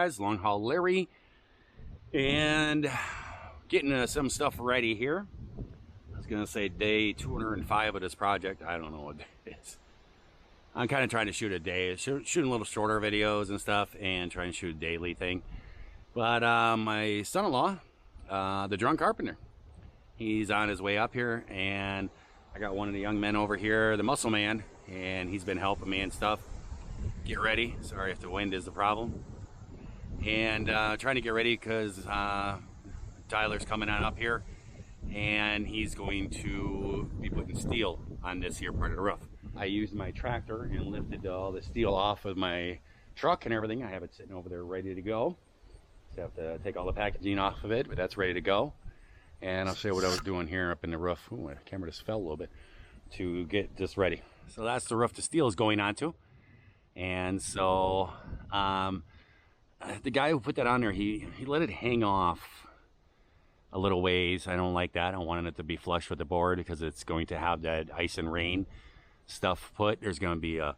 Guys, Long Haul Larry, and getting some stuff ready here. I was gonna say day 205 of this project. I don't know what it is. I'm kind of trying to shoot a day, shooting little shorter videos and stuff, and trying to shoot a daily thing. But my son-in-law, the drunk carpenter, he's on his way up here, and I got one of the young men over here, the muscle man, and he's been helping me and stuff. Get ready. Sorry if the wind is the problem. And trying to get ready because Tyler's coming on up here, and he's going to be putting steel on this here part of the roof. I used my tractor and lifted all the steel off of my truck and everything. I have it sitting over there ready to go. Just have to take all the packaging off of it, but that's ready to go. And I'll show you what I was doing here up in the roof. Ooh, my camera just fell a little bit to get this ready. So that's the roof the steel is going onto. And so the guy who put that on there, he let it hang off a little ways. I don't like that. I wanted it to be flush with the board because it's going to have that ice and rain stuff put. There's going to be a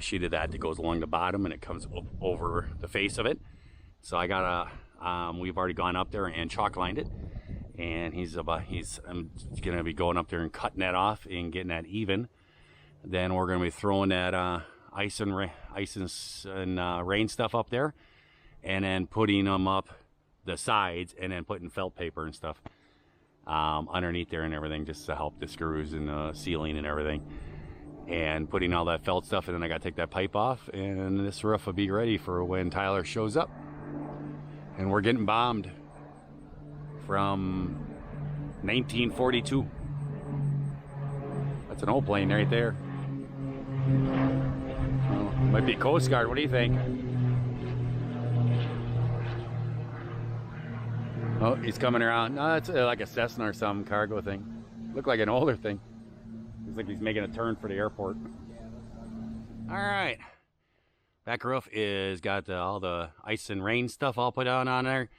sheet of that goes along the bottom, and it comes over the face of it. So I got we've already gone up there and chalk lined it, and I'm going to be going up there and cutting that off and getting that even. Then we're going to be throwing that ice and rain stuff up there, and then putting them up the sides, and then putting felt paper and stuff underneath there and everything, just to help the screws and the sealing and everything, and putting all that felt stuff. And then I got to take that pipe off, and this roof will be ready for when Tyler shows up. And we're getting bombed from 1942. That's an old plane right there. Might be Coast Guard. What do you think? Oh, he's coming around. No, it's like a Cessna or some cargo thing. Look like an older thing. Looks like he's making a turn for the airport. All right. Back roof is got all the ice and rain stuff all put on there.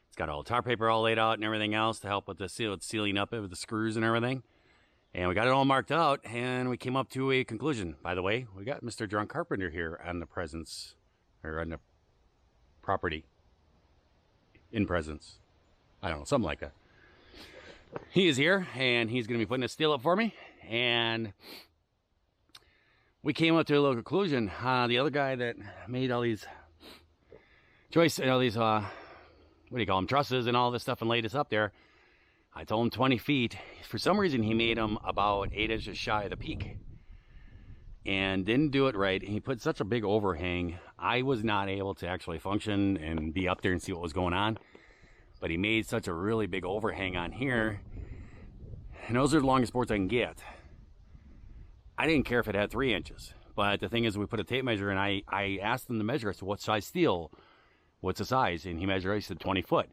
It's got all the tar paper all laid out and everything else to help with the sealing up it with the screws and everything. And we got it all marked out, and we came up to a conclusion. By the way, we got Mr. Drunk Carpenter here on the presence, or on the property. In presence. I don't know, something like that. He is here, and he's going to be putting the steel up for me. And we came up to a little conclusion. The other guy that made all these what do you call them, trusses and all this stuff and laid us up there, I told him 20 feet. For some reason, he made them about 8 inches shy of the peak and didn't do it right. He put such a big overhang. I was not able to actually function and be up there and see what was going on. But he made such a really big overhang on here. And those are the longest boards I can get. I didn't care if it had 3 inches. But the thing is, we put a tape measure, and I asked him to measure. I said, what size steel? What's the size? And he measured. He said 20 foot.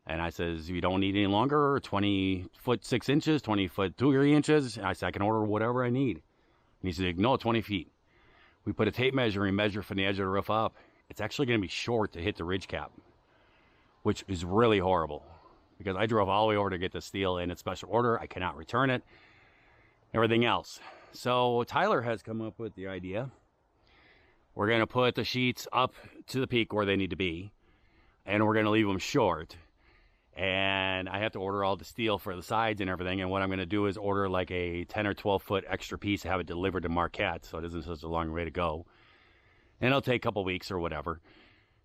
And I says, you don't need any longer, 20 foot 6 inches, 20 foot 3 inches. And I said, I can order whatever I need. And he said, no, 20 feet. We put a tape measure and measure from the edge of the roof up. It's actually going to be short to hit the ridge cap, which is really horrible because I drove all the way over to get the steel in its special order. I cannot return it, everything else. So Tyler has come up with the idea. We're going to put the sheets up to the peak where they need to be, and we're going to leave them short. And I have to order all the steel for the sides and everything. And what I'm going to do is order like a 10 or 12 foot extra piece, have it delivered to Marquette, so it isn't such a long way to go. And it'll take a couple weeks or whatever.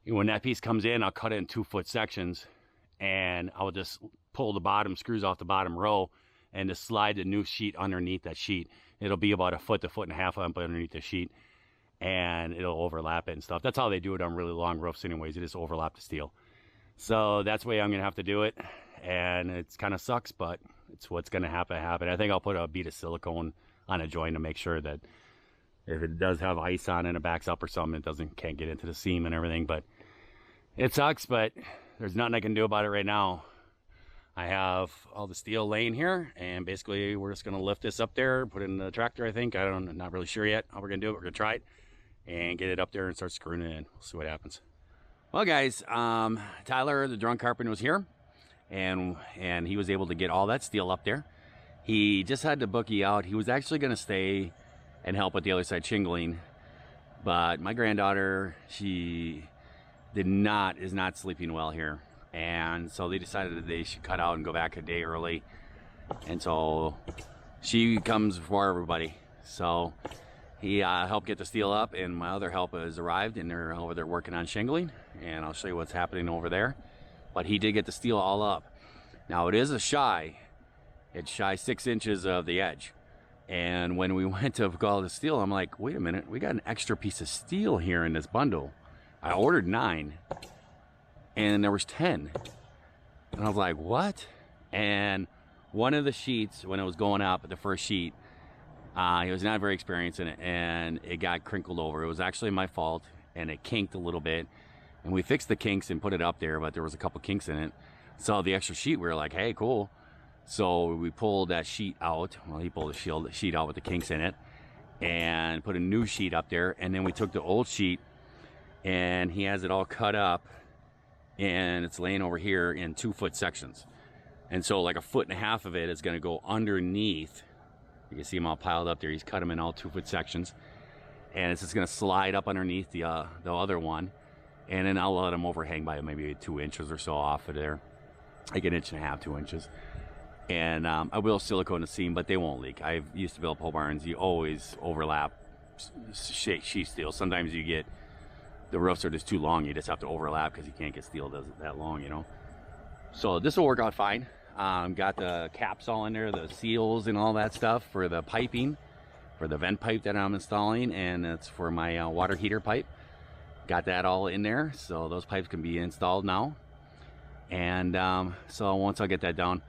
When that piece comes in, I'll cut it in 2 foot sections, and I'll just pull the bottom screws off the bottom row and just slide the new sheet underneath that sheet. It'll be about a foot to foot and a half up underneath the sheet, and it'll overlap it and stuff. That's how they do it on really long roofs anyways. They just overlap the steel. So that's the way I'm going to have to do it, and it's kind of sucks, but it's what's going to happen. I think I'll put a bead of silicone on a joint to make sure that if it does have ice on it and it backs up or something, it can't get into the seam and everything. But it sucks, but there's nothing I can do about it right now. I have all the steel laying here, and basically we're just going to lift this up there, put it in the tractor, I think. I'm not really sure yet how we're going to do it. We're going to try it and get it up there and start screwing it in. We'll see what happens. Well, guys, Tyler, the drunk carpenter, was here, and he was able to get all that steel up there. He just had to bookie out. He was actually going to stay and help with the other side shingling, but my granddaughter, she is not sleeping well here. And so they decided that they should cut out and go back a day early. And so she comes before everybody. So he helped get the steel up, and my other help has arrived, and they're over there working on shingling. And I'll show you what's happening over there. But he did get the steel all up. Now it is a shy. It's shy 6 inches of the edge. And when we went to call the steel, I'm like, wait a minute, we got an extra piece of steel here in this bundle. I ordered 9, and there was 10. And I was like, what? And one of the sheets, when it was going up, the first sheet, he was not very experienced in it, and it got crinkled over. It was actually my fault, and it kinked a little bit. And we fixed the kinks and put it up there, but there was a couple kinks in it. So the extra sheet, we were like, hey, cool. So we pulled that sheet out. Well, he pulled the sheet out with the kinks in it and put a new sheet up there. And then we took the old sheet, and he has it all cut up, and it's laying over here in 2-foot sections. And so like 1.5 feet of it is going to go underneath. You can see them all piled up there. He's cut them in all 2-foot sections, and it's just going to slide up underneath the other one. And then I'll let them overhang by maybe 2 inches or so off of there, like 1.5 inches, 2 inches. And I will silicone the seam, but they won't leak. I've used to build pole barns. You always overlap sheet steel. Sometimes you get, the roofs are just too long. You just have to overlap because you can't get steel that long, you know. So this will work out fine. Got the caps all in there, the seals and all that stuff for the piping, for the vent pipe that I'm installing, and it's for my water heater pipe. Got that all in there, so those pipes can be installed now. And so once I get that done,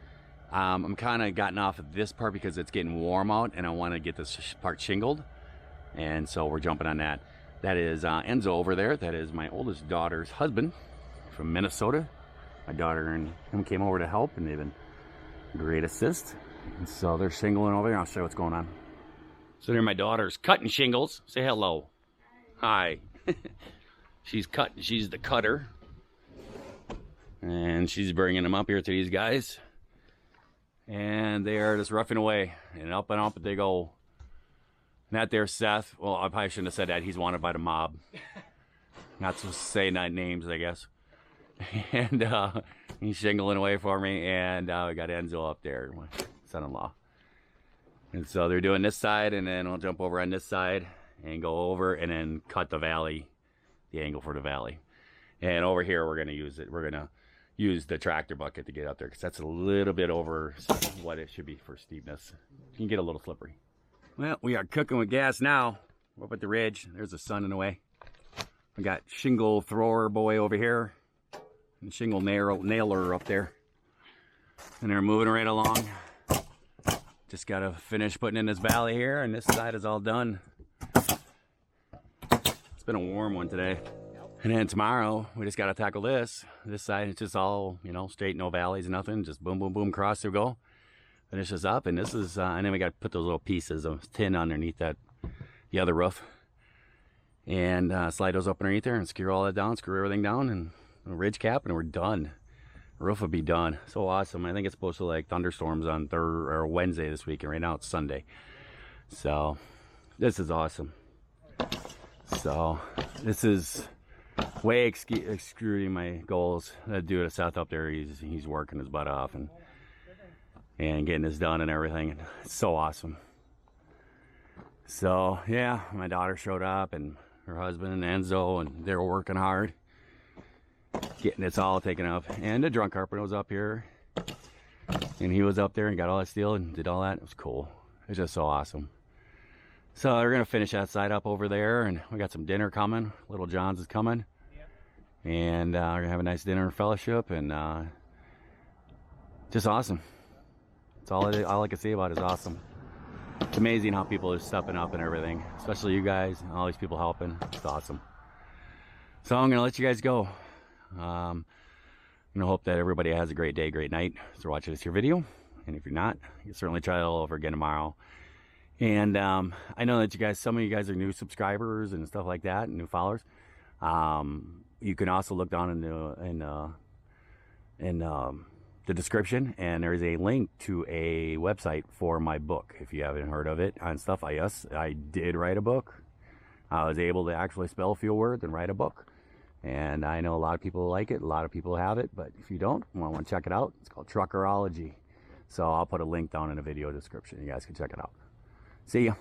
I'm kind of gotten off of this part because it's getting warm out, and I want to get this part shingled. And so we're jumping on that. That is Enzo over there. That is my oldest daughter's husband from Minnesota. My daughter and him came over to help, and they've been great assist. And so they're shingling over there. I'll show you what's going on. So there my daughter's cutting shingles. Say hello. Hi. She's the cutter. And she's bringing them up here to these guys. And they are just roughing away, and up they go. Not there, Seth. Well, I probably shouldn't have said that. He's wanted by the mob. Not supposed to say names, I guess. And he's shingling away for me, and we got Enzo up there, my son-in-law. And so they're doing this side, and then I'll jump over on this side and go over and then cut the valley, the angle for the valley. And over here, we're gonna use it. We're gonna use the tractor bucket to get up there because that's a little bit over what it should be for steepness. You can get a little slippery. Well, we are cooking with gas now. We're up at the ridge. There's the sun in the way. We got shingle thrower boy over here and shingle nailer up there. And they're moving right along. Just got to finish putting in this valley here, and this side is all done. It's been a warm one today. And then tomorrow, we just got to tackle this. This side, it's just all, you know, straight, no valleys, nothing. Just boom, boom, boom, across to go. Finish this up. And this is, and then we got to put those little pieces of tin underneath that, the other roof. And slide those up underneath there and screw all that down, screw everything down, and a ridge cap, and we're done. The roof will be done. So awesome. I think it's supposed to like thunderstorms on Wednesday this week, and right now it's Sunday. So this is awesome. So this is way exceeding my goals. That dude at Seth up there, he's working his butt off and getting this done and everything. It's so awesome. So yeah, my daughter showed up and her husband and Enzo, and they were working hard getting this all taken up. And the drunk carpenter was up here, and he was up there and got all that steel and did all that. It was cool. It was just so awesome. So we're gonna finish that side up over there, and we got some dinner coming. Little John's is coming, and we're gonna have a nice dinner and fellowship, and just awesome. That's all I can say about it is awesome. It's amazing how people are stepping up and everything, especially you guys, and all these people helping. It's awesome. So I'm gonna let you guys go. I'm gonna hope that everybody has a great day, great night. So watching this here video, and if you're not, you can certainly try it all over again tomorrow. And I know that you guys, some of you guys are new subscribers and stuff like that, and new followers. You can also look down in the description, and there's a link to a website for my book. If you haven't heard of it on stuff, yes, I did write a book. I was able to actually spell a few words and write a book. And I know a lot of people like it, a lot of people have it, but if you don't, want to check it out, it's called Truckerology. So I'll put a link down in the video description. You guys can check it out. See ya.